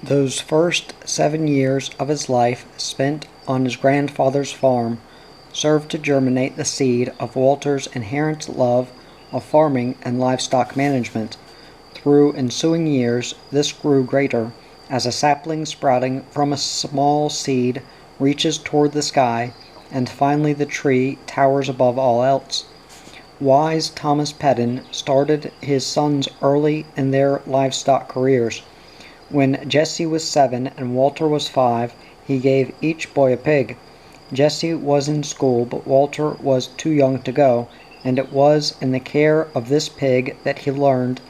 Those first 7 years of his life spent on his grandfather's farm served to germinate the seed of Walter's inherent love of farming and livestock management. Through ensuing years, this grew greater, as a sapling sprouting from a small seed reaches toward the sky, and finally the tree towers above all else. Wise Thomas Peden started his sons early in their livestock careers. When Jesse was 7 and Walter was 5, he gave each boy a pig. Jesse was in school, but Walter was too young to go, and it was in the care of this pig that he learned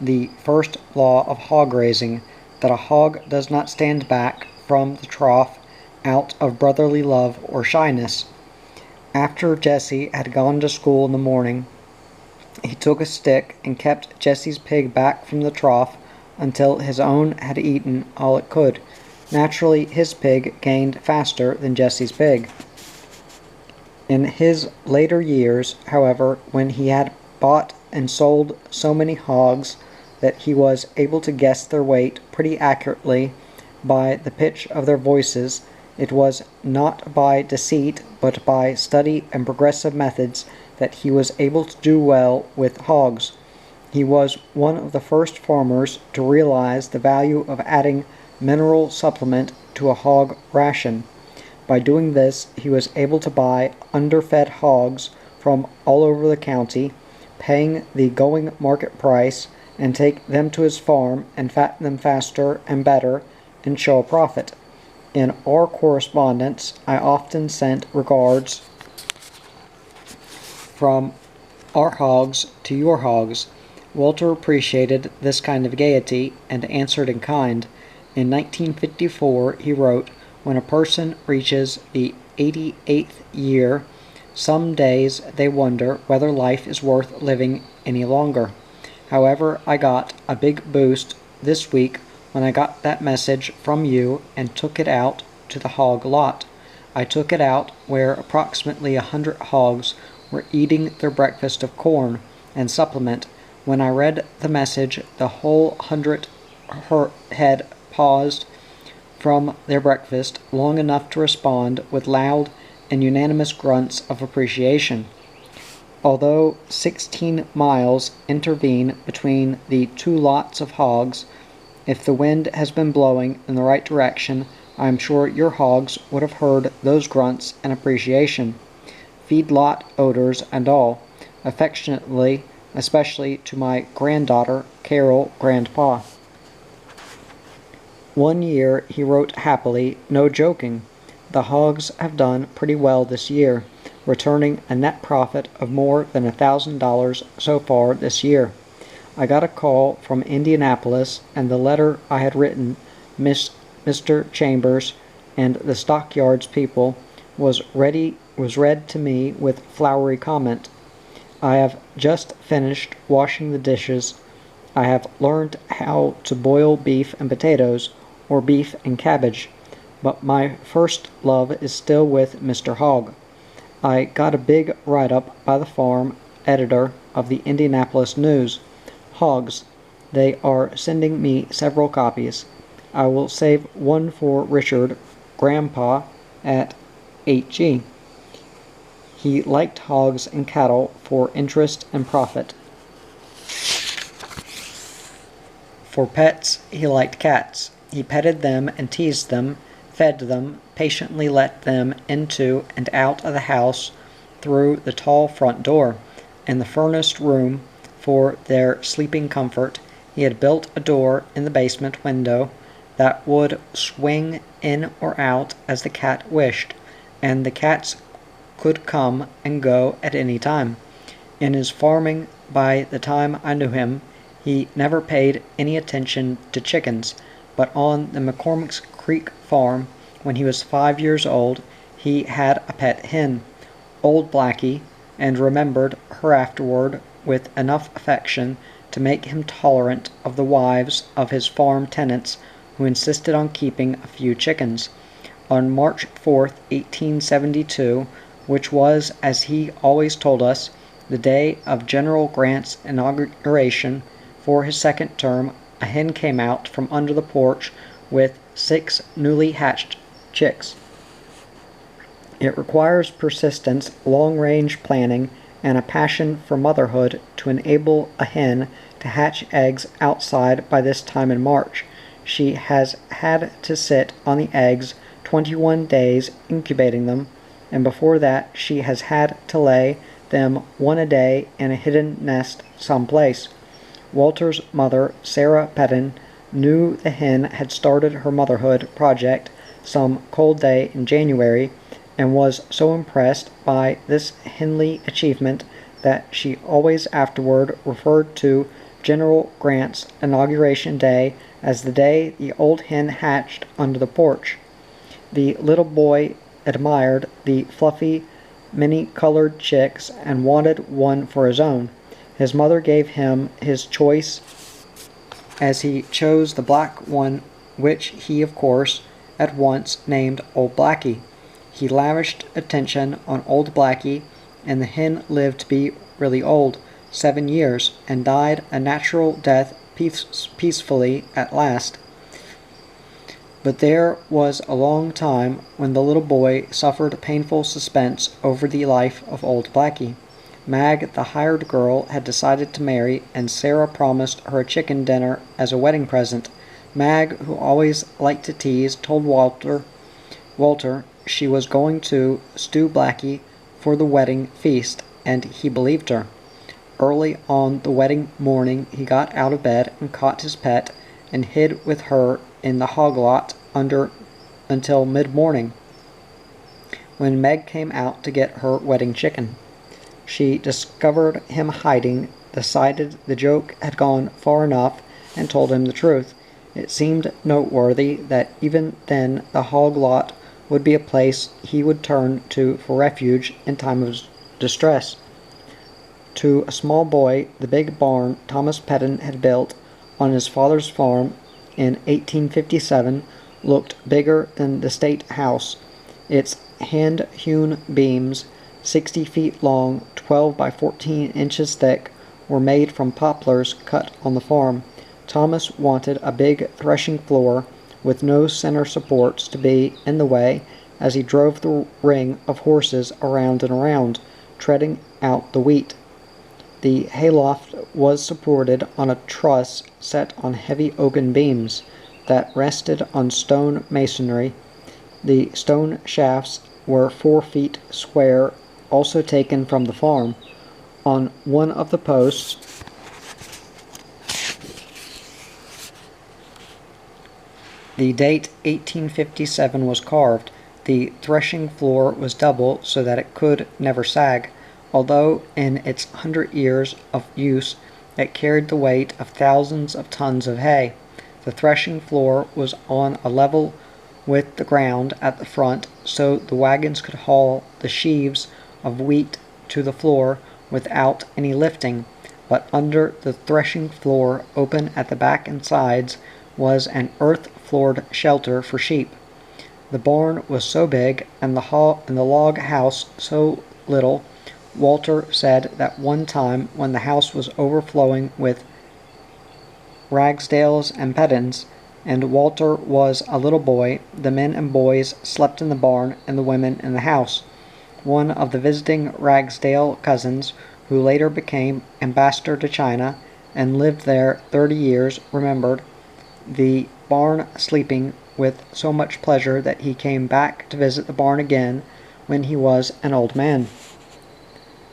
the first law of hog raising, that a hog does not stand back from the trough out of brotherly love or shyness. After Jesse had gone to school in the morning, he took a stick and kept Jesse's pig back from the trough until his own had eaten all it could. Naturally, his pig gained faster than Jesse's pig. In his later years, however, when he had bought and sold so many hogs that he was able to guess their weight pretty accurately by the pitch of their voices, it was not by deceit but by study and progressive methods that he was able to do well with hogs. He was one of the first farmers to realize the value of adding mineral supplement to a hog ration. By doing this, he was able to buy underfed hogs from all over the county, paying the going market price, and take them to his farm and fatten them faster and better and show a profit. In our correspondence, I often sent regards from our hogs to your hogs. Walter appreciated this kind of gaiety and answered in kind. In 1954, he wrote, "When a person reaches the 88th year, some days they wonder whether life is worth living any longer." However, I got a big boost this week when I got that message from you and took it out to the hog lot. I took it out where approximately 100 hogs were eating their breakfast of corn and supplement. When I read the message, the whole 100 head paused from their breakfast long enough to respond with loud and unanimous grunts of appreciation. Although 16 miles intervene between the two lots of hogs, if the wind has been blowing in the right direction, I am sure your hogs would have heard those grunts and appreciation, feedlot odors and all. Affectionately, especially to my granddaughter, Carol, Grandpa. 1 year, he wrote happily, no joking. The hogs have done pretty well this year, returning a net profit of more than $1,000 so far this year. I got a call from Indianapolis, and the letter I had written Mr. Chambers and the stockyards people was read to me with flowery comment. I have just finished washing the dishes. I have learned how to boil beef and potatoes, or beef and cabbage, but my first love is still with Mr. Hogg. I got a big write-up by the farm editor of the Indianapolis News. Hogs. They are sending me several copies. I will save one for Richard, Grandpa, at HG. He liked hogs and cattle for interest and profit. For pets, he liked cats. He petted them and teased them, fed them, patiently let them into and out of the house through the tall front door. In the furnace room, for their sleeping comfort, he had built a door in the basement window that would swing in or out as the cat wished, and the cats could come and go at any time. In his farming, by the time I knew him, he never paid any attention to chickens, but on the McCormick's Creek farm, when he was 5 years old, he had a pet hen, Old Blackie, and remembered her afterward with enough affection to make him tolerant of the wives of his farm tenants who insisted on keeping a few chickens. On March 4th, 1872, which was, as he always told us, the day of General Grant's inauguration for his second term, a hen came out from under the porch with 6 newly hatched chicks. It requires persistence, long-range planning, and a passion for motherhood to enable a hen to hatch eggs outside by this time in March. She has had to sit on the eggs 21 days incubating them, and before that she has had to lay them one a day in a hidden nest someplace. Walter's mother, Sarah Peden, knew the hen had started her motherhood project some cold day in January, and was so impressed by this henly achievement that she always afterward referred to General Grant's inauguration day as the day the old hen hatched under the porch. The little boy admired the fluffy, many-colored chicks and wanted one for his own. His mother gave him his choice as he chose the black one, which he, of course, at once named Old Blackie. He lavished attention on Old Blackie, and the hen lived to be really old, 7 years, and died a natural death peacefully at last. But there was a long time when the little boy suffered painful suspense over the life of Old Blackie. Mag, the hired girl, had decided to marry, and Sarah promised her a chicken dinner as a wedding present. Mag, who always liked to tease, told Walter she was going to stew Blackie for the wedding feast, and he believed her. Early on the wedding morning he got out of bed and caught his pet, and hid with her in the hog lot until mid-morning, when Meg came out to get her wedding chicken. She discovered him hiding, decided the joke had gone far enough, and told him the truth. It seemed noteworthy that even then the hog lot would be a place he would turn to for refuge in time of distress. To a small boy, the big barn Thomas Peden had built on his father's farm in 1857 looked bigger than the State House. Its hand-hewn beams, 60 feet long, 12 by 14 inches thick, were made from poplars cut on the farm. Thomas wanted a big threshing floor with no center supports to be in the way as he drove the ring of horses around and around, treading out the wheat. The hayloft was supported on a truss set on heavy oaken beams that rested on stone masonry. The stone shafts were 4 feet square, also taken from the farm. On one of the posts the date 1857 was carved. The threshing floor was double so that it could never sag, although in its 100 years of use it carried the weight of thousands of tons of hay. The threshing floor was on a level with the ground at the front, so the wagons could haul the sheaves of wheat to the floor without any lifting, but under the threshing floor, open at the back and sides, was an earth-floored shelter for sheep. The barn was so big, and the log house so little, Walter said that one time when the house was overflowing with Ragsdales and Pedens, and Walter was a little boy, the men and boys slept in the barn and the women in the house. One of the visiting Ragsdale cousins, who later became ambassador to China and lived there 30 years, remembered the barn sleeping with so much pleasure that he came back to visit the barn again when he was an old man.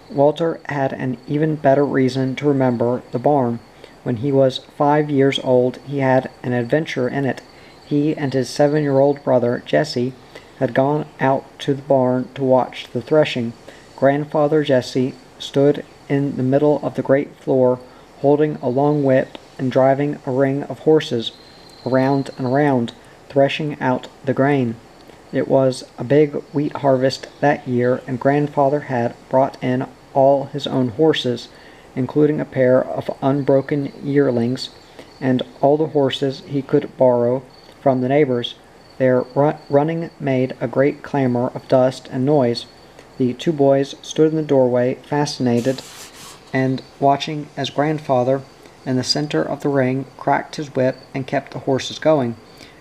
Walter had an even better reason to remember the barn. When he was 5 years old, he had an adventure in it. He and his 7-year-old brother, Jesse, had gone out to the barn to watch the threshing. Grandfather Jesse stood in the middle of the great floor, holding a long whip and driving a ring of horses around and around, threshing out the grain. It was a big wheat harvest that year, and Grandfather had brought in all his own horses, including a pair of unbroken yearlings, and all the horses he could borrow from the neighbors. Their running made a great clamor of dust and noise. The two boys stood in the doorway, fascinated, and watching as Grandfather, in the center of the ring, cracked his whip and kept the horses going.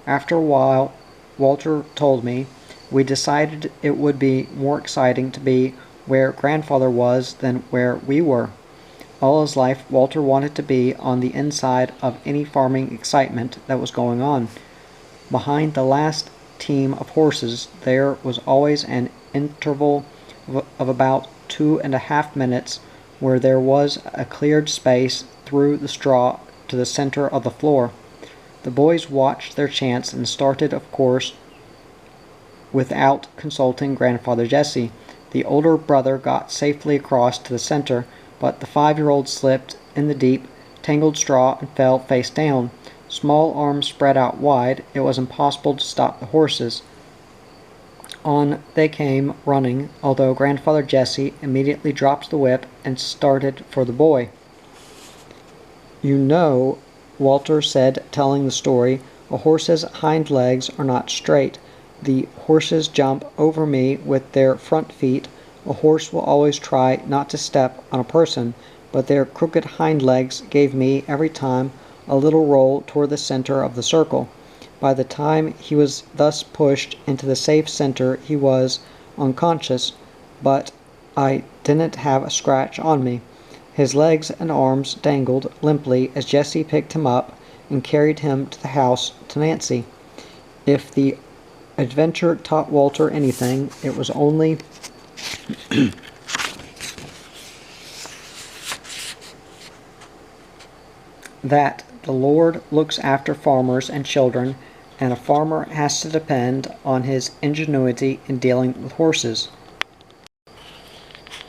After a while, Walter told me, we decided it would be more exciting to be where grandfather was than where we were. All his life, Walter wanted to be on the inside of any farming excitement that was going on. Behind the last team of horses, there was always an interval of about 2.5 minutes where there was a cleared space through the straw to the center of the floor. The boys watched their chance and started, of course, without consulting Grandfather Jesse. The older brother got safely across to the center, but the 5-year-old slipped in the deep, tangled straw and fell face down. Small arms spread out wide, it was impossible to stop the horses. On they came, running, although Grandfather Jesse immediately dropped the whip and started for the boy. You know, Walter said, telling the story, a horse's hind legs are not straight. The horses jump over me with their front feet. A horse will always try not to step on a person, but their crooked hind legs gave me, every time, a little roll toward the center of the circle. By the time he was thus pushed into the safe center he was unconscious, but I didn't have a scratch on me. His legs and arms dangled limply as Jesse picked him up and carried him to the house to Nancy. If the adventure taught Walter anything, it was only that the Lord looks after farmers and children, and a farmer has to depend on his ingenuity in dealing with horses.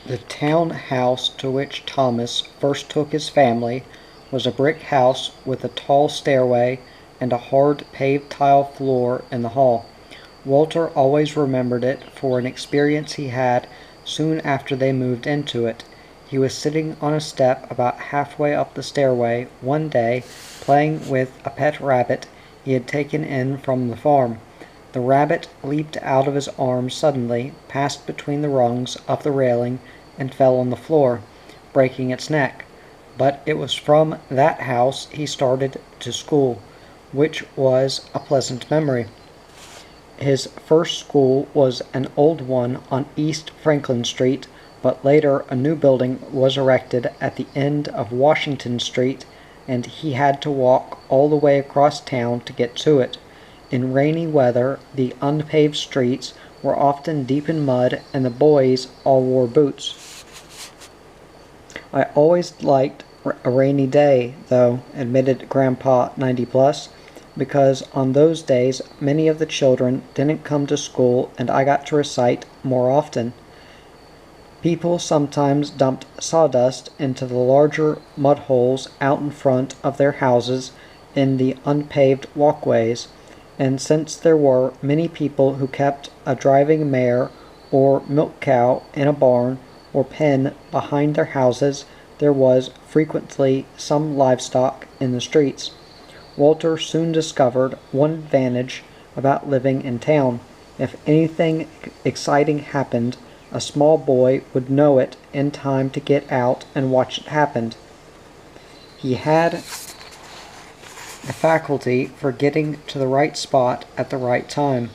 The town house to which Thomas first took his family was a brick house with a tall stairway and a hard paved tile floor in the hall. Walter always remembered it for an experience he had soon after they moved into it. He was sitting on a step about halfway up the stairway one day, playing with a pet rabbit he had taken in from the farm. The rabbit leaped out of his arms suddenly, passed between the rungs of the railing, and fell on the floor, breaking its neck. But it was from that house he started to school, which was a pleasant memory. His first school was an old one on East Franklin Street, but later a new building was erected at the end of Washington Street, and he had to walk all the way across town to get to it. In rainy weather, the unpaved streets were often deep in mud, and the boys all wore boots. I always liked a rainy day, though, admitted Grandpa 90+, because on those days many of the children didn't come to school and I got to recite more often. People sometimes dumped sawdust into the larger mud holes out in front of their houses in the unpaved walkways, and since there were many people who kept a driving mare or milk cow in a barn or pen behind their houses, there was frequently some livestock in the streets. Walter soon discovered one advantage about living in town. If anything exciting happened, a small boy would know it in time to get out and watch it happen. He had the faculty for getting to the right spot at the right time.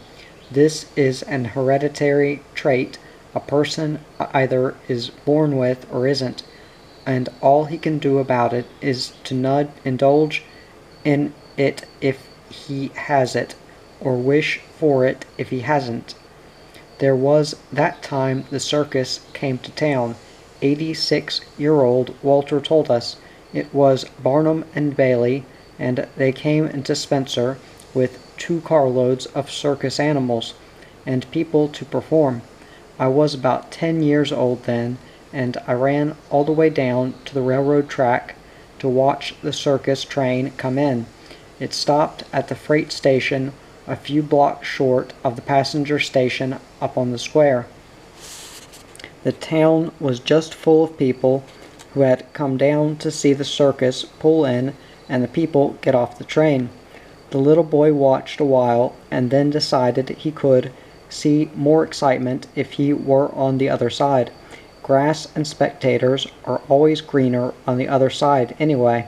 This is an hereditary trait a person either is born with or isn't, and all he can do about it is to indulge in it if he has it, or wish for it if he hasn't. There was that time the circus came to town. 86-year-old Walter told us. It was Barnum and Bailey, and they came into Spencer with 2 carloads of circus animals and people to perform. I was about 10 years old then, and I ran all the way down to the railroad track to watch the circus train come in. It stopped at the freight station a few blocks short of the passenger station up on the square. The town was just full of people who had come down to see the circus pull in and the people get off the train. The little boy watched a while and then decided he could see more excitement if he were on the other side. Grass and spectators are always greener on the other side anyway,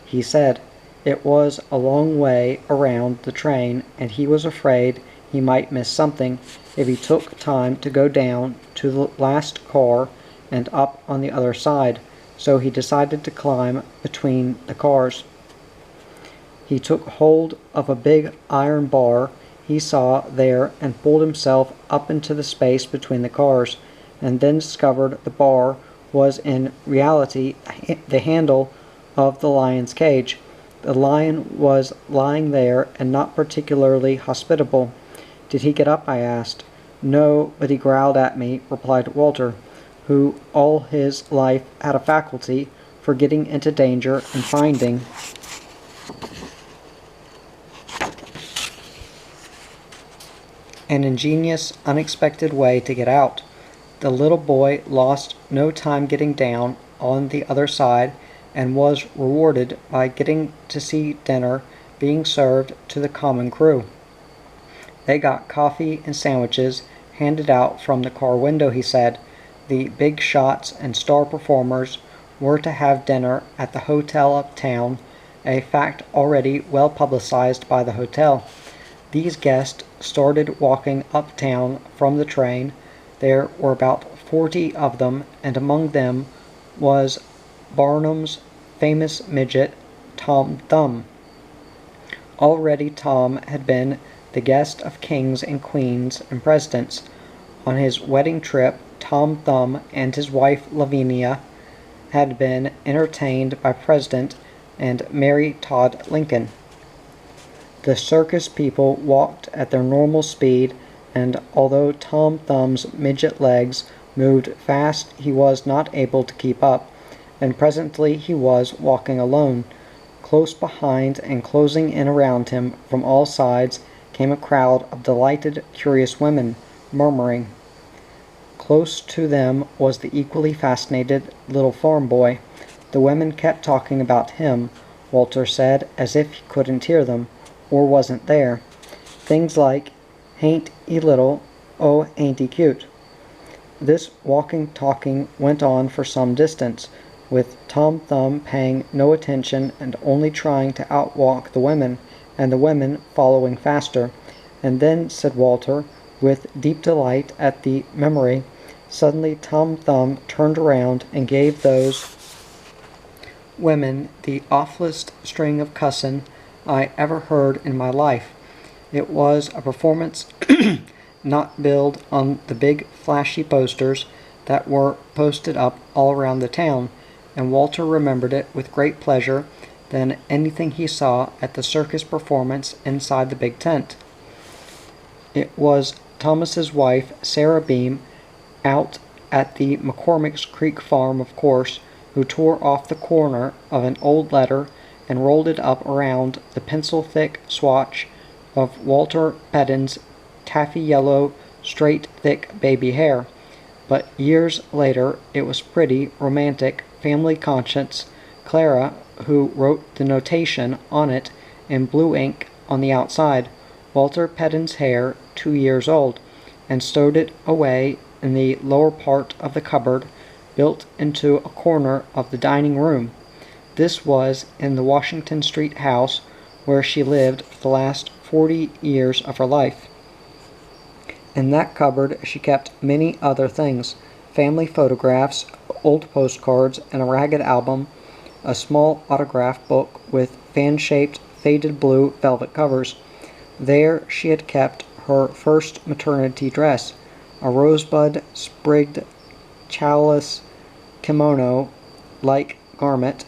he said. It was a long way around the train, and he was afraid he might miss something if he took time to go down to the last car and up on the other side, so he decided to climb between the cars. He took hold of a big iron bar he saw there and pulled himself up into the space between the cars, and then discovered the bar was in reality the handle of the lion's cage. The lion was lying there and not particularly hospitable. "Did he get up?" I asked. "No, but he growled at me," replied Walter, who all his life had a faculty for getting into danger and finding an ingenious, unexpected way to get out. The little boy lost no time getting down on the other side, and was rewarded by getting to see dinner being served to the common crew. They got coffee and sandwiches handed out from the car window, he said. The big shots and star performers were to have dinner at the hotel uptown, a fact already well publicized by the hotel. These guests started walking uptown from the train. There were about 40 of them, and among them was Barnum's famous midget, Tom Thumb. Already Tom had been the guest of kings and queens and presidents. On his wedding trip, Tom Thumb and his wife Lavinia had been entertained by President and Mary Todd Lincoln. The circus people walked at their normal speed, and although Tom Thumb's midget legs moved fast, he was not able to keep up, and presently he was walking alone. Close behind and closing in around him from all sides came a crowd of delighted, curious women, murmuring. Close to them was the equally fascinated little farm boy. The women kept talking about him, Walter said, as if he couldn't hear them, or wasn't there. Things like, "Hain't he little? Oh, ain't he cute?" This walking-talking went on for some distance, with Tom Thumb paying no attention and only trying to outwalk the women, and the women following faster. And then, said Walter, with deep delight at the memory, suddenly Tom Thumb turned around and gave those women the awfullest string of cussin' I ever heard in my life. It was a performance not billed on the big flashy posters that were posted up all around the town, and Walter remembered it with great pleasure than anything he saw at the circus performance inside the big tent. It was Thomas's wife, Sarah Beam, out at the McCormick's Creek farm, of course, who tore off the corner of an old letter and rolled it up around the pencil-thick swatch of Walter Peden's taffy yellow, straight, thick baby hair. But years later it was pretty, romantic, family conscience Clara who wrote the notation on it in blue ink on the outside, Walter Peden's hair, 2 years old, and stowed it away in the lower part of the cupboard built into a corner of the dining room. This was in the Washington Street house where she lived for the last 40 years of her life. In that cupboard she kept many other things, family photographs, old postcards, and a ragged album, a small autograph book with fan-shaped faded blue velvet covers. There she had kept her first maternity dress, a rosebud sprigged chalice kimono-like garment,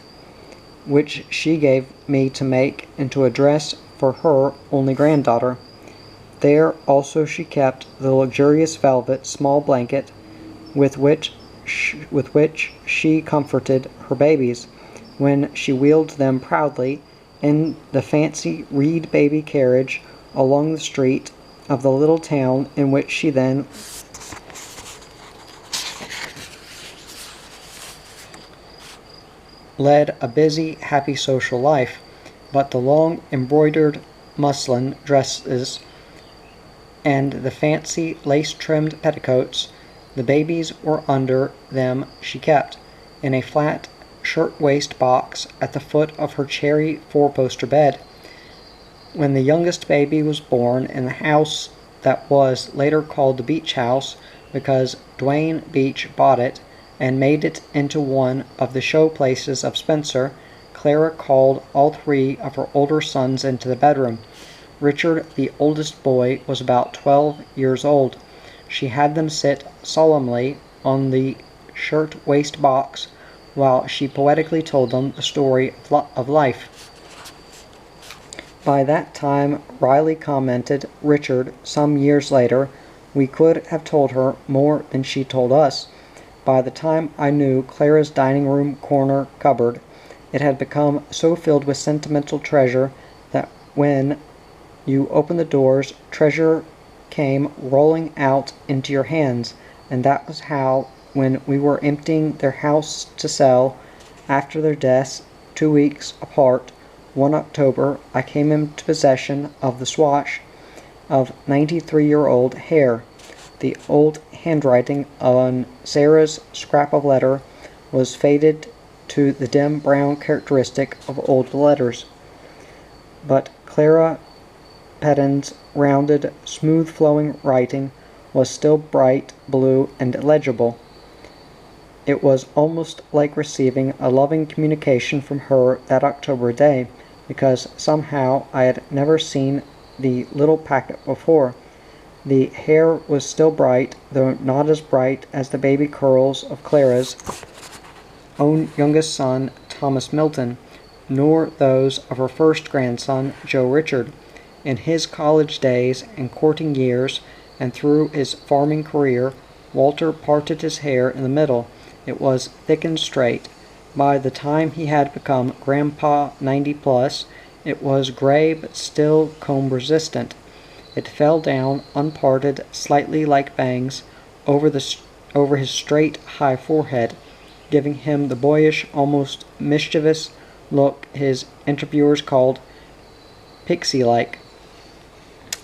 which she gave me to make into a dress for her only granddaughter. There also she kept the luxurious velvet small blanket with which she comforted her babies when she wheeled them proudly in the fancy reed baby carriage along the street of the little town in which she then led a busy, happy social life. But the long embroidered muslin dresses and the fancy lace-trimmed petticoats the babies were under them she kept in a flat shirtwaist box at the foot of her cherry four-poster bed. When the youngest baby was born in the house that was later called the Beach House because Dwayne Beach bought it and made it into one of the show places of Spencer, Clara called all three of her older sons into the bedroom. Richard, the oldest boy, was about 12 years old. She had them sit solemnly on the shirt-waist box while she poetically told them the story of life. By that time, Riley commented, Richard, some years later, we could have told her more than she told us. By the time I knew Clara's dining room corner cupboard, it had become so filled with sentimental treasure that when you opened the doors, treasure came rolling out into your hands, and that was how, when we were emptying their house to sell, after their deaths, 2 weeks apart, one October, I came into possession of the swatch of 93-year-old hair. The old handwriting on Sarah's scrap of letter was faded to the dim brown characteristic of old letters. But Clara Peden's rounded, smooth-flowing writing was still bright blue and legible. It was almost like receiving a loving communication from her that October day, because somehow I had never seen the little packet before. The hair was still bright, though not as bright as the baby curls of Clara's own youngest son, Thomas Milton, nor those of her first grandson, Joe Richard. In his college days and courting years, and through his farming career, Walter parted his hair in the middle. It was thick and straight. By the time he had become Grandpa 90+, it was gray but still comb-resistant. It fell down, unparted, slightly like bangs, over his straight, high forehead, giving him the boyish, almost mischievous look his interviewers called pixie-like.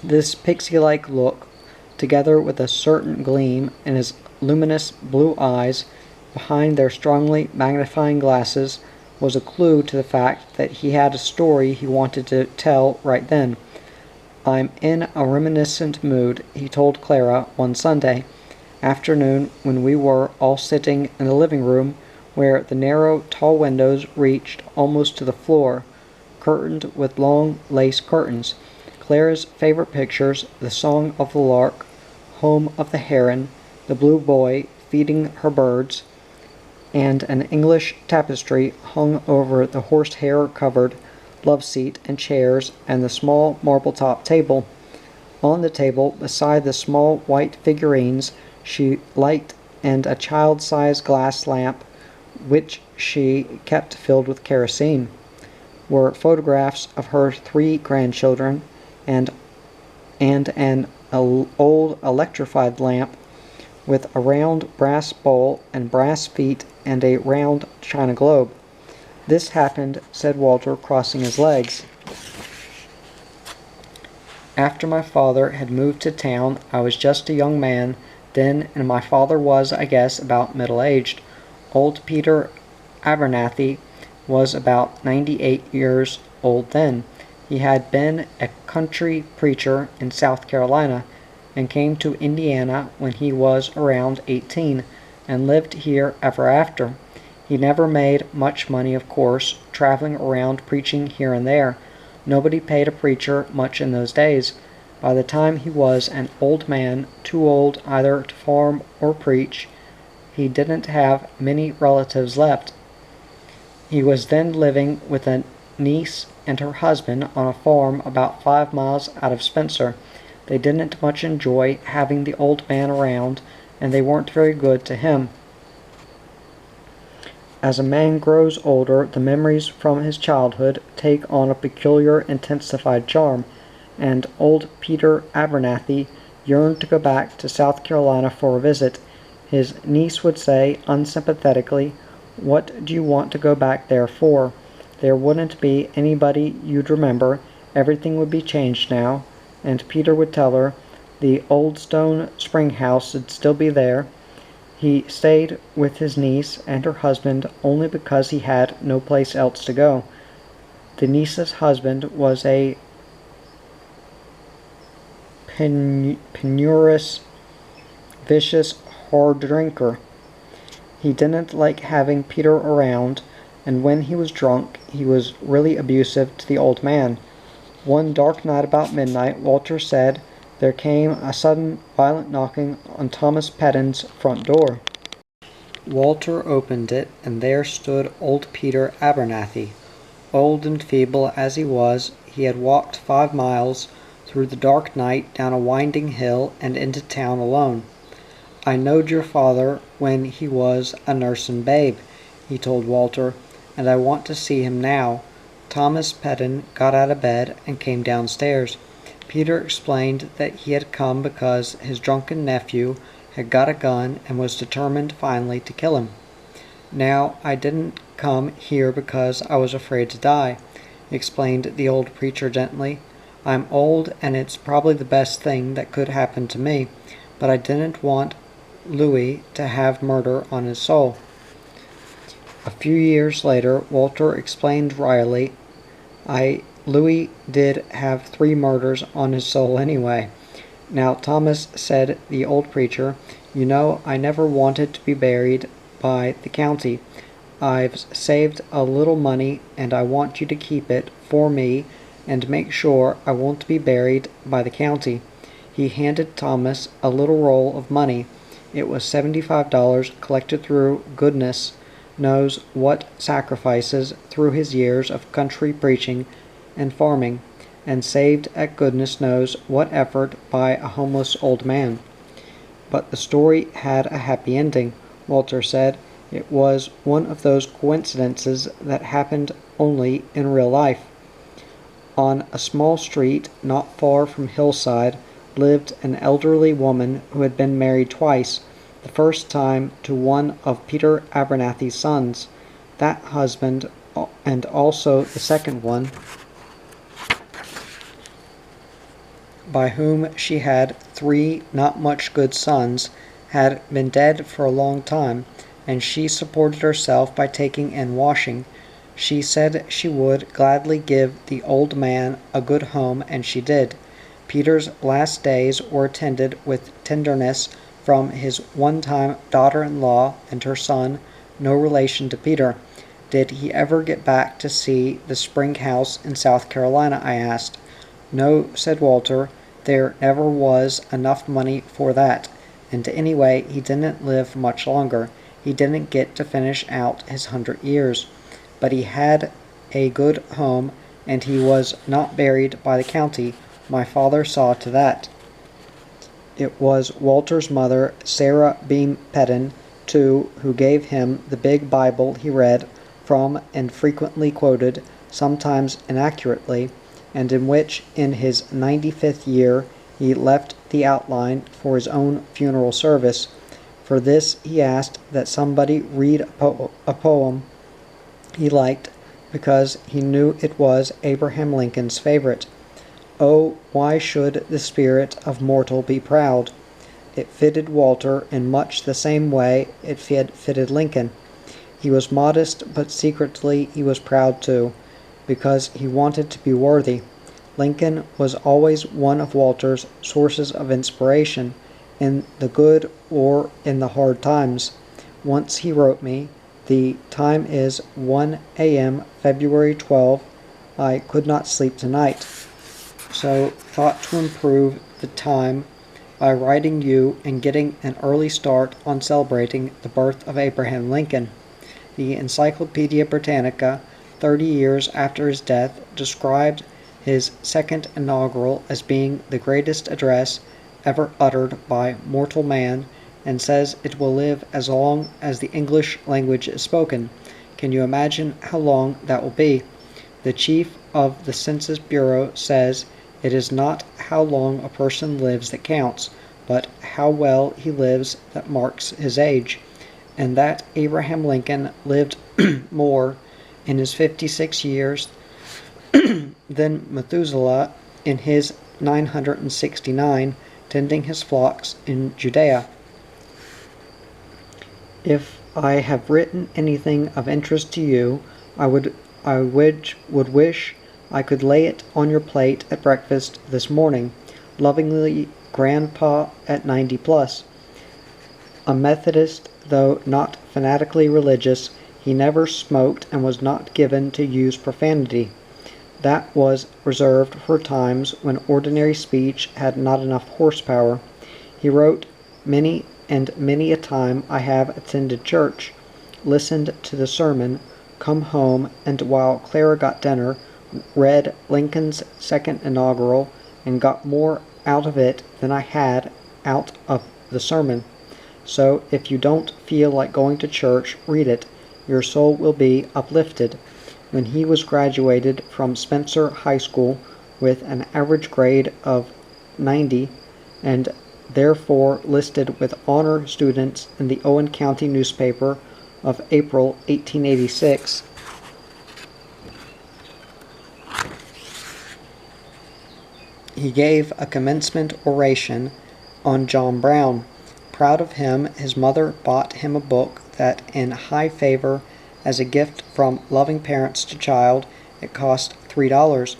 This pixie-like look, together with a certain gleam in his luminous blue eyes behind their strongly magnifying glasses, was a clue to the fact that he had a story he wanted to tell right then. I'm in a reminiscent mood, he told Clara one Sunday afternoon when we were all sitting in the living room where the narrow, tall windows reached almost to the floor, curtained with long lace curtains. Clara's favorite pictures, the Song of the Lark, Home of the Heron, the Blue Boy feeding her birds, and an English tapestry hung over the horsehair-covered love-seat and chairs and the small marble-top table. On the table, beside the small white figurines she liked and a child-sized glass lamp, which she kept filled with kerosene, were photographs of her 3 grandchildren and an old electrified lamp with a round brass bowl and brass feet and a round china globe. This happened, said Walter, crossing his legs, after my father had moved to town. I was just a young man then, and my father was, I guess, about middle-aged. Old Peter Abernathy was about 98 years old then. He had been a country preacher in South Carolina, and came to Indiana when he was around 18, and lived here ever after. He never made much money, of course, traveling around preaching here and there. Nobody paid a preacher much in those days. By the time he was an old man, too old either to farm or preach, he didn't have many relatives left. He was then living with a niece and her husband on a farm about 5 miles out of Spencer. They didn't much enjoy having the old man around, and they weren't very good to him. As a man grows older, the memories from his childhood take on a peculiar intensified charm, and old Peter Abernathy yearned to go back to South Carolina for a visit. His niece would say, unsympathetically, "What do you want to go back there for? There wouldn't be anybody you'd remember. Everything would be changed now." And Peter would tell her the old stone spring house would still be there. He stayed with his niece and her husband only because he had no place else to go. The niece's husband was a penurious, vicious, hard drinker. He didn't like having Peter around, and when he was drunk, he was really abusive to the old man. One dark night about midnight, Walter said, there came a sudden violent knocking on Thomas Peden's front door. Walter opened it, and there stood old Peter Abernathy. Old and feeble as he was, he had walked 5 miles through the dark night down a winding hill and into town alone. I knowed your father when he was a nursin' babe, he told Walter, and I want to see him now. Thomas Peden got out of bed and came downstairs. Peter explained that he had come because his drunken nephew had got a gun and was determined finally to kill him. Now, I didn't come here because I was afraid to die, explained the old preacher gently. I'm old, and it's probably the best thing that could happen to me, but I didn't want Louis to have murder on his soul. A few years later, Walter explained wryly, Louis did have 3 murders on his soul anyway. Now, Thomas, said the old preacher, you know I never wanted to be buried by the county. I've saved a little money, and I want you to keep it for me and make sure I won't be buried by the county. He handed Thomas a little roll of money. It was $75 collected through goodness knows what sacrifices through his years of country preaching and farming, and saved at goodness knows what effort by a homeless old man. But the story had a happy ending, Walter said. It was one of those coincidences that happened only in real life. On a small street not far from Hillside lived an elderly woman who had been married twice, the first time to one of Peter Abernathy's sons. That husband, and also the second one, by whom she had 3 not much good sons, had been dead for a long time, and she supported herself by taking in washing. She said she would gladly give the old man a good home, and she did. Peter's last days were attended with tenderness from his one-time daughter-in-law and her son, no relation to Peter. Did he ever get back to see the spring house in South Carolina? I asked. No, said Walter, there never was enough money for that, and anyway he didn't live much longer. He didn't get to finish out his 100 years. But he had a good home, and he was not buried by the county. My father saw to that. It was Walter's mother, Sarah Beam Peden, too, who gave him the big Bible he read from and frequently quoted, sometimes inaccurately, and in which, in his 95th year, he left the outline for his own funeral service. For this he asked that somebody read a poem he liked, because he knew it was Abraham Lincoln's favorite. Oh, why should the spirit of mortal be proud? It fitted Walter in much the same way it fitted Lincoln. He was modest, but secretly he was proud too, because he wanted to be worthy. Lincoln was always one of Walter's sources of inspiration, in the good or in the hard times. Once he wrote me, the time is 1 a.m. February 12. I could not sleep tonight, so thought to improve the time by writing you and getting an early start on celebrating the birth of Abraham Lincoln. The Encyclopedia Britannica, 30 years after his death, described his second inaugural as being the greatest address ever uttered by mortal man, and says it will live as long as the English language is spoken. Can you imagine how long that will be? The chief of the Census Bureau says it is not how long a person lives that counts, but how well he lives that marks his age, and that Abraham Lincoln lived more in his 56 years than Methuselah in his 969, tending his flocks in Judea. If I have written anything of interest to you, I would wish I could lay it on your plate at breakfast this morning. Lovingly, Grandpa at 90 plus. A Methodist, though not fanatically religious, he never smoked and was not given to use profanity. That was reserved for times when ordinary speech had not enough horsepower. He wrote, "Many and many a time I have attended church, listened to the sermon, come home, and while Clara got dinner, read Lincoln's second inaugural, and got more out of it than I had out of the sermon. So if you don't feel like going to church, read it. Your soul will be uplifted." When he was graduated from Spencer High School with an average grade of 90 and therefore listed with honor students in the Owen County newspaper of April 1886, he gave a commencement oration on John Brown. Proud of him, his mother bought him a book that, in high favor as a gift from loving parents to child, it cost $3.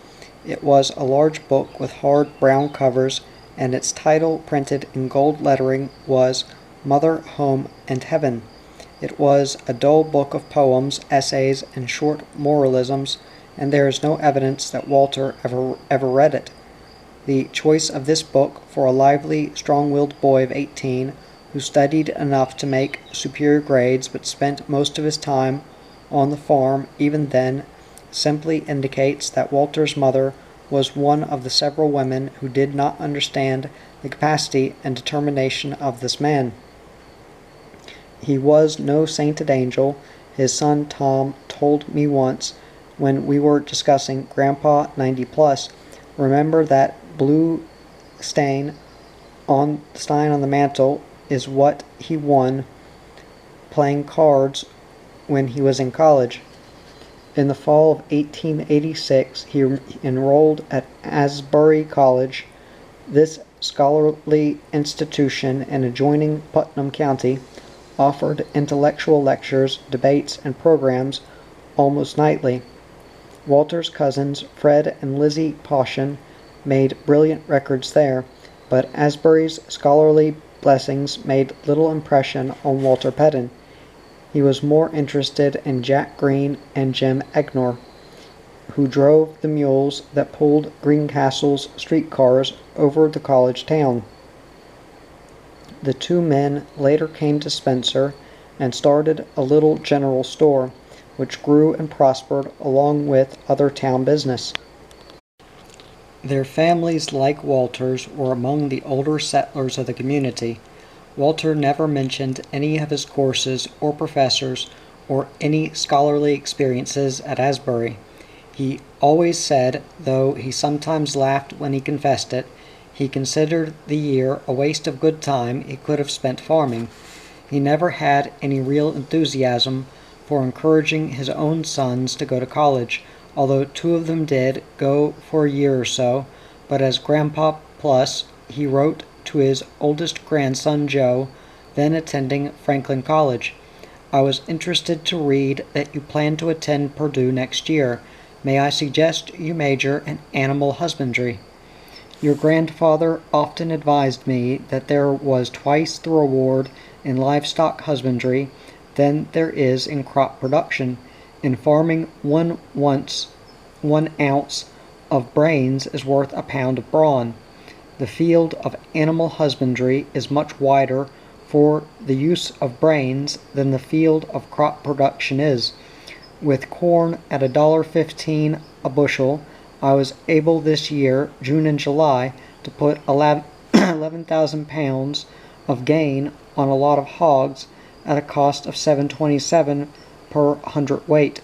It was a large book with hard brown covers, and its title, printed in gold lettering, was Mother, Home, and Heaven. It was a dull book of poems, essays, and short moralisms, and there is no evidence that Walter ever read it. The choice of this book for a lively, strong-willed boy of 18, who studied enough to make superior grades but spent most of his time on the farm even then, simply indicates that Walter's mother was one of the several women who did not understand the capacity and determination of this man. He was no sainted angel, his son Tom told me once when we were discussing Grandpa 90 plus. Remember that blue stein on the mantle is what he won playing cards when he was in college. In the fall of 1886, he enrolled at Asbury College. This scholarly institution in adjoining Putnam County offered intellectual lectures, debates, and programs almost nightly. Walter's cousins, Fred and Lizzie Pawshin, made brilliant records there, but Asbury's scholarly blessings made little impression on Walter Peden. He was more interested in Jack Green and Jim Egnor, who drove the mules that pulled Greencastle's streetcars over the college town. The two men later came to Spencer and started a little general store, which grew and prospered along with other town business. Their families, like Walter's, were among the older settlers of the community. Walter never mentioned any of his courses or professors or any scholarly experiences at Asbury. He always said, though he sometimes laughed when he confessed it, he considered the year a waste of good time he could have spent farming. He never had any real enthusiasm for encouraging his own sons to go to college, although two of them did go for a year or so, but as Grandpa Plus, he wrote to his oldest grandson Joe, then attending Franklin College, "I was interested to read that you plan to attend Purdue next year. May I suggest you major in animal husbandry? Your grandfather often advised me that there was twice the reward in livestock husbandry than there is in crop production. In farming, 1 ounce of brains is worth a pound of brawn. The field of animal husbandry is much wider for the use of brains than the field of crop production is. With corn at $1.15 a bushel, I was able this year, June and July, to put 11,000 pounds of gain on a lot of hogs at a cost of $7.27 per hundredweight.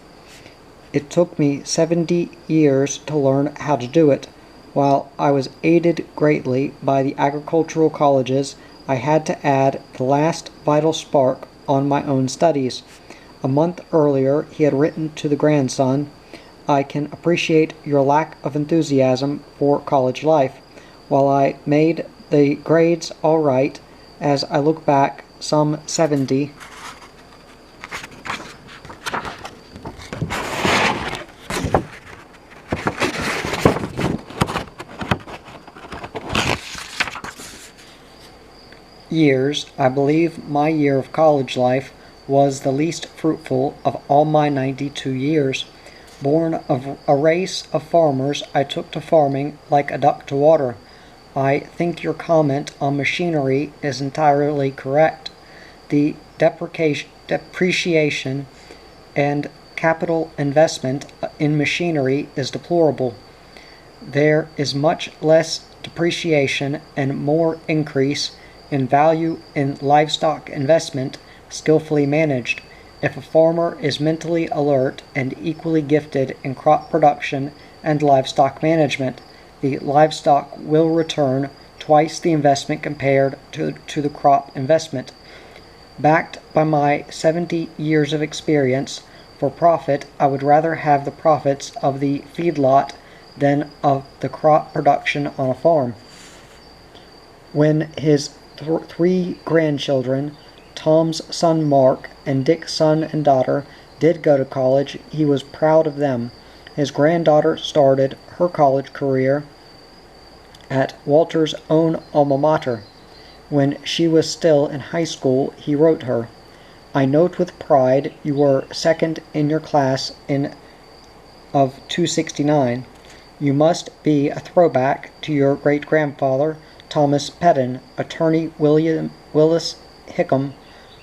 It took me 70 years to learn how to do it. While I was aided greatly by the agricultural colleges, I had to add the last vital spark on my own studies." A month earlier, he had written to the grandson, "I can appreciate your lack of enthusiasm for college life. While I made the grades all right, as I look back some 70, years, I believe my year of college life was the least fruitful of all my 92 years. Born of a race of farmers, I took to farming like a duck to water. I think your comment on machinery is entirely correct. The depreciation and capital investment in machinery is deplorable. There is much less depreciation and more increase in value in livestock investment skillfully managed. If a farmer is mentally alert and equally gifted in crop production and livestock management, the livestock will return twice the investment compared to the crop investment. Backed by my 70 years of experience, for profit, I would rather have the profits of the feedlot than of the crop production on a farm. When his three grandchildren, Tom's son Mark and Dick's son and daughter, did go to college, he was proud of them. His granddaughter started her college career at Walter's own alma mater. When she was still in high school, he wrote her, "I note with pride you were second in your class of 269. You must be a throwback to your great-grandfather, Thomas Peden. Attorney Willis Hickam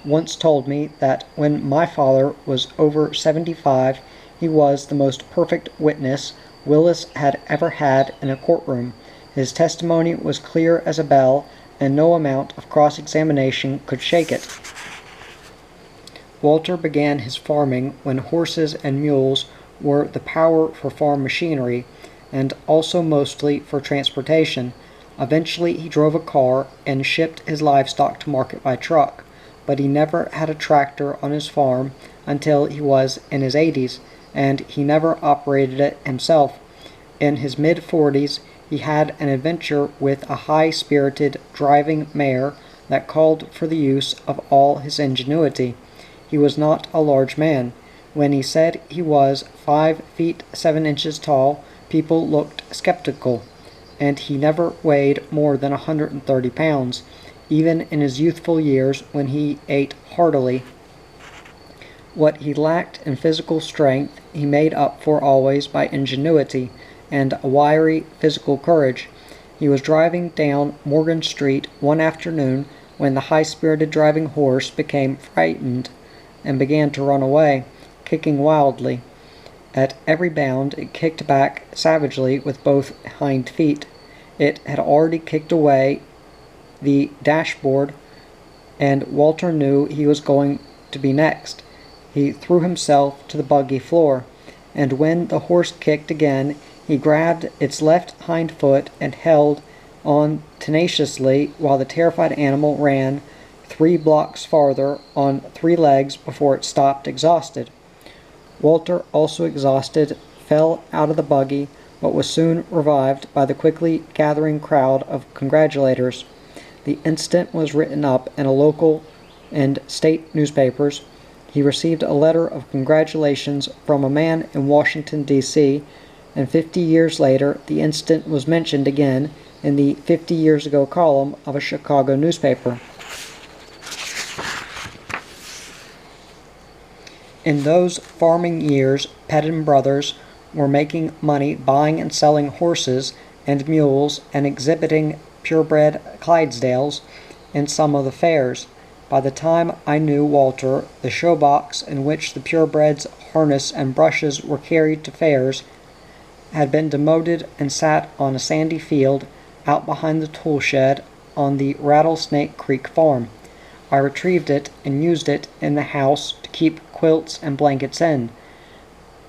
once told me that when my father was over 75, he was the most perfect witness Willis had ever had in a courtroom. His testimony was clear as a bell, and no amount of cross-examination could shake it." Walter began his farming when horses and mules were the power for farm machinery, and also mostly for transportation. Eventually he drove a car and shipped his livestock to market by truck, but he never had a tractor on his farm until he was in his 80s, and he never operated it himself. In his mid-40s, he had an adventure with a high-spirited driving mare that called for the use of all his ingenuity. He was not a large man. When he said he was 5 feet 7 inches tall, people looked skeptical, and he never weighed more than 130 pounds, even in his youthful years when he ate heartily. What he lacked in physical strength he made up for always by ingenuity and a wiry physical courage. He was driving down Morgan Street one afternoon when the high-spirited driving horse became frightened and began to run away, kicking wildly. At every bound it kicked back savagely with both hind feet. It had already kicked away the dashboard, and Walter knew he was going to be next. He threw himself to the buggy floor, and when the horse kicked again, he grabbed its left hind foot and held on tenaciously while the terrified animal ran 3 blocks farther on 3 legs before it stopped exhausted. Walter, also exhausted, fell out of the buggy, but was soon revived by the quickly gathering crowd of congratulators. The incident was written up in a local and state newspapers. He received a letter of congratulations from a man in Washington, D.C., and 50 years later the incident was mentioned again in the 50 years ago column of a Chicago newspaper. In those farming years, Peden brothers were making money buying and selling horses and mules and exhibiting purebred Clydesdales in some of the fairs. By the time I knew Walter, the show box in which the purebreds' harness and brushes were carried to fairs had been demoted and sat on a sandy field out behind the tool shed on the Rattlesnake Creek farm. I retrieved it and used it in the house to keep quilts and blankets in.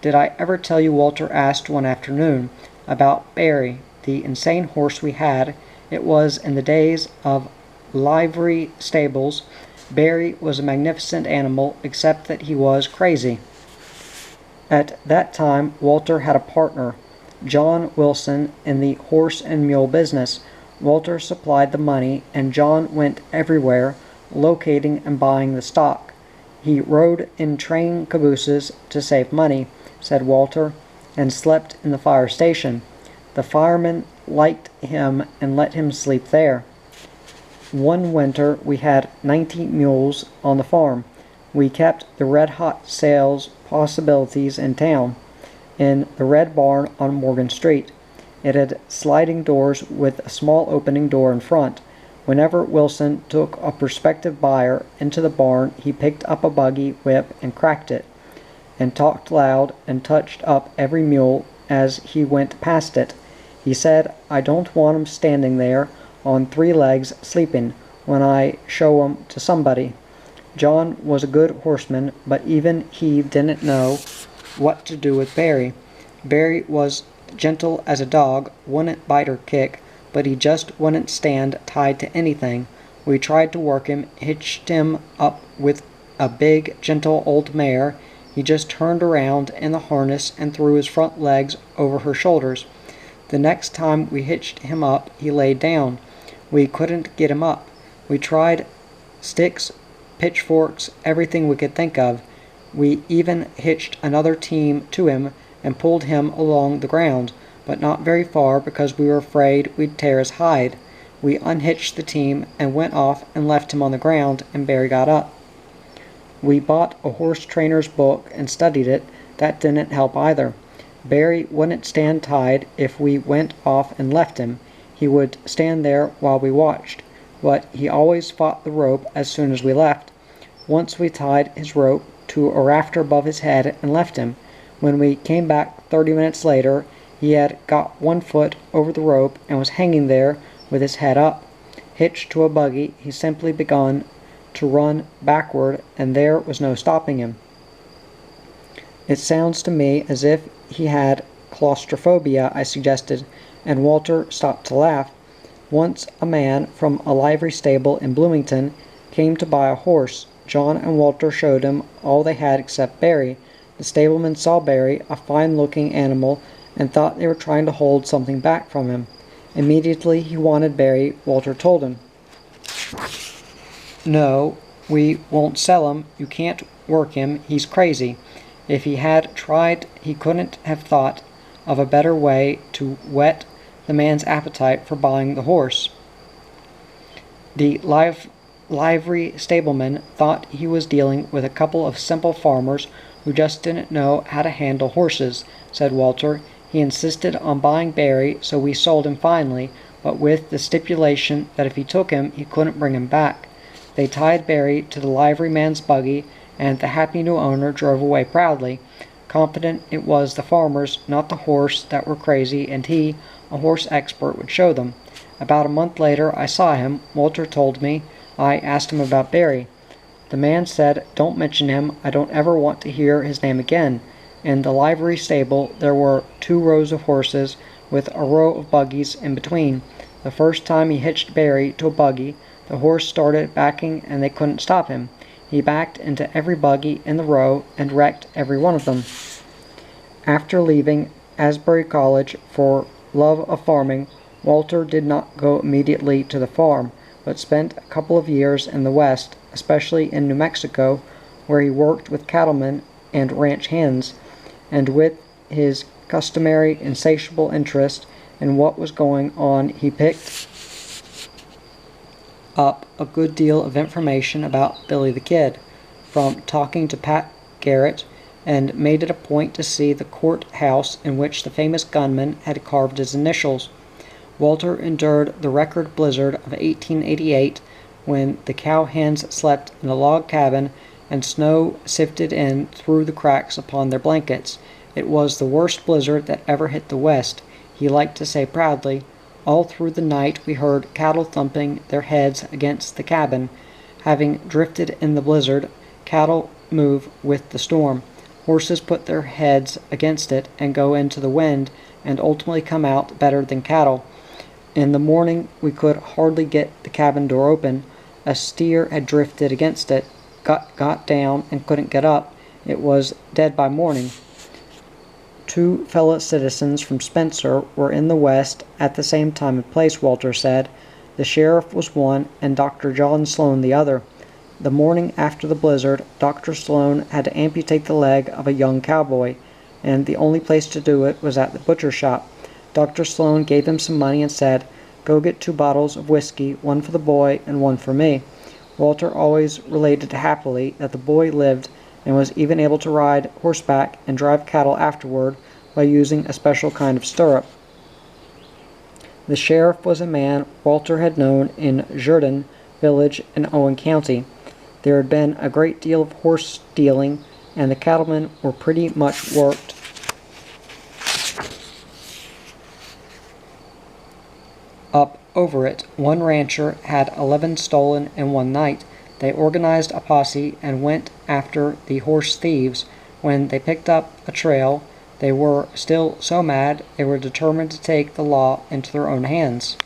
"Did I ever tell you," Walter asked one afternoon, "about Barry, the insane horse we had? It was in the days of livery stables. Barry was a magnificent animal, except that he was crazy." At that time Walter had a partner, John Wilson, in the horse and mule business. Walter supplied the money, and John went everywhere, locating and buying the stock. "He rode in train cabooses to save money," said Walter, "and slept in the fire station. The firemen liked him and let him sleep there." One winter we had 19 mules on the farm. We kept the red-hot sales possibilities in town, in the Red Barn on Morgan Street. It had sliding doors with a small opening door in front. Whenever Wilson took a prospective buyer into the barn, he picked up a buggy whip and cracked it, and talked loud and touched up every mule as he went past it. He said, "I don't want 'em standing there on 3 legs sleeping when I show 'em to somebody." John was a good horseman, but even he didn't know what to do with Barry. Barry was gentle as a dog, wouldn't bite or kick, but he just wouldn't stand tied to anything. We tried to work him, hitched him up with a big, gentle old mare. He just turned around in the harness and threw his front legs over her shoulders. The next time we hitched him up, he laid down. We couldn't get him up. We tried sticks, pitchforks, everything we could think of. We even hitched another team to him and pulled him along the ground, but not very far because we were afraid we'd tear his hide. We unhitched the team and went off and left him on the ground, and Barry got up. We bought a horse trainer's book and studied it. That didn't help either. Barry wouldn't stand tied if we went off and left him. He would stand there while we watched, but he always fought the rope as soon as we left. Once we tied his rope to a rafter above his head and left him. When we came back 30 minutes later, he had got 1 foot over the rope and was hanging there with his head up. Hitched to a buggy, he simply begun to run backward, and there was no stopping him. "It sounds to me as if he had claustrophobia," I suggested, and Walter stopped to laugh. Once a man from a livery stable in Bloomington came to buy a horse. John and Walter showed him all they had except Barry. The stableman saw Barry, a fine-looking animal, and thought they were trying to hold something back from him. Immediately he wanted Barry, Walter told him. "No, we won't sell him. You can't work him. He's crazy." If he had tried, he couldn't have thought of a better way to whet the man's appetite for buying the horse. The livery stableman thought he was dealing with a couple of simple farmers who just didn't know how to handle horses, said Walter. He insisted on buying Barry, so we sold him finally, but with the stipulation that if he took him, he couldn't bring him back. They tied Barry to the liveryman's buggy, and the happy new owner drove away proudly, confident it was the farmers, not the horse, that were crazy, and he, a horse expert, would show them. About a month later I saw him. Walter told me. I asked him about Barry. The man said, "Don't mention him. I don't ever want to hear his name again." In the livery stable there were 2 rows of horses, with a row of buggies in between. The first time he hitched Barry to a buggy, the horse started backing and they couldn't stop him. He backed into every buggy in the row and wrecked every one of them. After leaving Asbury College for love of farming, Walter did not go immediately to the farm, but spent a couple of years in the West, especially in New Mexico, where he worked with cattlemen and ranch hands, and with his customary insatiable interest in what was going on, he picked up a good deal of information about Billy the Kid, from talking to Pat Garrett, and made it a point to see the courthouse in which the famous gunman had carved his initials. Walter endured the record blizzard of 1888, when the cowhands slept in a log cabin and snow sifted in through the cracks upon their blankets. It was the worst blizzard that ever hit the West, he liked to say proudly. All through the night we heard cattle thumping their heads against the cabin. Having drifted in the blizzard, cattle move with the storm. Horses put their heads against it and go into the wind, and ultimately come out better than cattle. In the morning we could hardly get the cabin door open. A steer had drifted against it, got down, and couldn't get up. It was dead by morning. 2 fellow citizens from Spencer were in the West at the same time and place, Walter said. The sheriff was one, and Dr. John Sloan the other. The morning after the blizzard, Dr. Sloan had to amputate the leg of a young cowboy, and the only place to do it was at the butcher shop. Dr. Sloan gave him some money and said, Go get 2 bottles of whiskey, one for the boy and one for me." Walter always related happily that the boy lived and was even able to ride horseback and drive cattle afterward by using a special kind of stirrup. The sheriff was a man Walter had known in Jourdan village in Owen County. There had been a great deal of horse stealing, and the cattlemen were pretty much worked up over it. One rancher had 11 stolen in one night. They organized a posse and went after the horse thieves. When they picked up a trail, they were still so mad they were determined to take the law into their own hands.